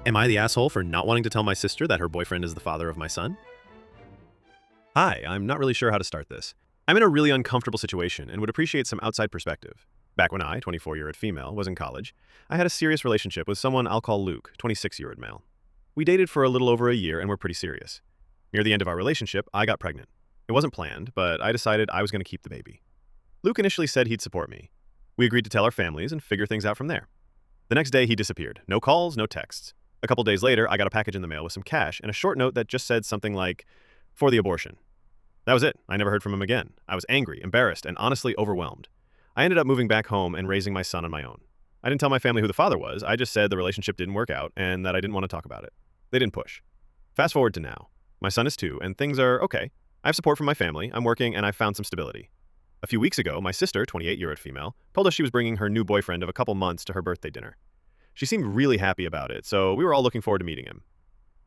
Am I the asshole for not wanting to tell my sister that her boyfriend is the father of my son? Hi, I'm not really sure how to start this. I'm in a really uncomfortable situation and would appreciate some outside perspective. Back when I, 24-year-old female, was in college, I had a serious relationship with someone I'll call Luke, 26-year-old male. We dated for a little over a year and were pretty serious. Near the end of our relationship, I got pregnant. It wasn't planned, but I decided I was going to keep the baby. Luke initially said he'd support me. We agreed to tell our families and figure things out from there. The next day, he disappeared. No calls, no texts. A couple days later, I got a package in the mail with some cash and a short note that just said something like, "For the abortion." That was it. I never heard from him again. I was angry, embarrassed, and honestly overwhelmed. I ended up moving back home and raising my son on my own. I didn't tell my family who the father was. I just said the relationship didn't work out and that I didn't want to talk about it. They didn't push. Fast forward to now. My son is 2, and things are okay. I have support from my family, I'm working, and I've found some stability. A few weeks ago, my sister, 28-year-old female, told us she was bringing her new boyfriend of a couple months to her birthday dinner. She seemed really happy about it, so we were all looking forward to meeting him.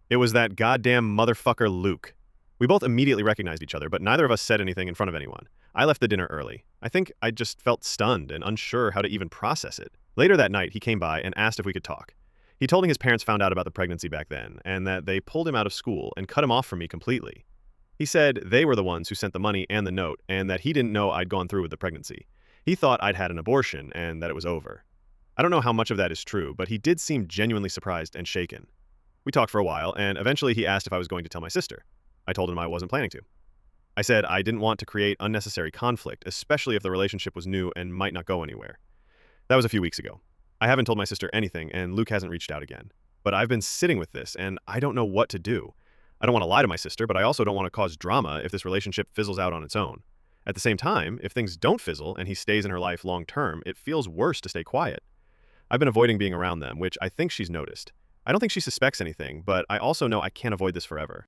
It was that goddamn motherfucker Luke. We both immediately recognized each other, but neither of us said anything in front of anyone. I left the dinner early. I think I just felt stunned and unsure how to even process it. Later that night, he came by and asked if we could talk. He told me his parents found out about the pregnancy back then, and that they pulled him out of school and cut him off from me completely. He said they were the ones who sent the money and the note, and that he didn't know I'd gone through with the pregnancy. He thought I'd had an abortion and that it was over. I don't know how much of that is true, but he did seem genuinely surprised and shaken. We talked for a while, and eventually he asked if I was going to tell my sister. I told him I wasn't planning to. I said I didn't want to create unnecessary conflict, especially if the relationship was new and might not go anywhere. That was a few weeks ago. I haven't told my sister anything, and Luke hasn't reached out again. But I've been sitting with this, and I don't know what to do. I don't want to lie to my sister, but I also don't want to cause drama if this relationship fizzles out on its own. At the same time, if things don't fizzle and he stays in her life long term, it feels worse to stay quiet. I've been avoiding being around them, which I think she's noticed. I don't think she suspects anything, but I also know I can't avoid this forever.